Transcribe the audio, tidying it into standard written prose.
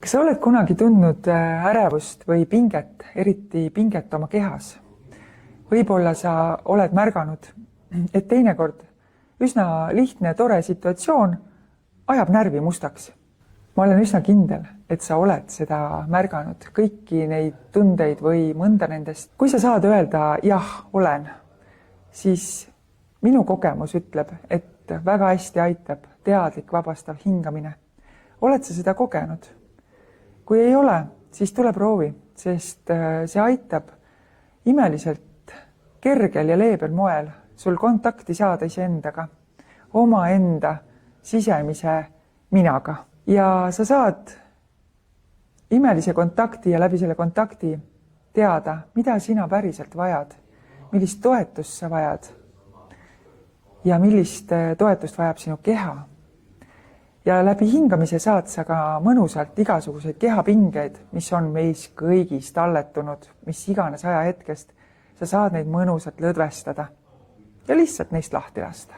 Kas sa oled kunagi tundnud ärevust või pinget, eriti pinget oma kehas? Võib-olla sa oled märganud, et teinekord üsna lihtne ja tore situatsioon ajab närvi mustaks. Ma olen üsna kindel, et sa oled seda märganud, kõiki neid tundeid või mõnda nendest. Kui sa saad öelda jah, olen, siis minu kogemus ütleb, et väga hästi aitab teadlik vabastav hingamine. Oled sa seda kogenud? Kui ei ole, siis tule proovi, sest see aitab imeliselt kergel ja leebel moel sul kontakti saada iseendaga, omaenda sisemise minaga. Ja sa saad imelise kontakti ja läbi selle kontakti teada, mida sina päriselt vajad, millist toetust sa vajad ja millist toetust vajab sinu keha. Ja läbi hingamise saad sa ka mõnusalt igasuguseid kehapingeid, mis on meis kõigis talletunud, mis iganes ajahetkest, sa saad neid mõnusalt lõdvestada ja lihtsalt neist lahti lasta.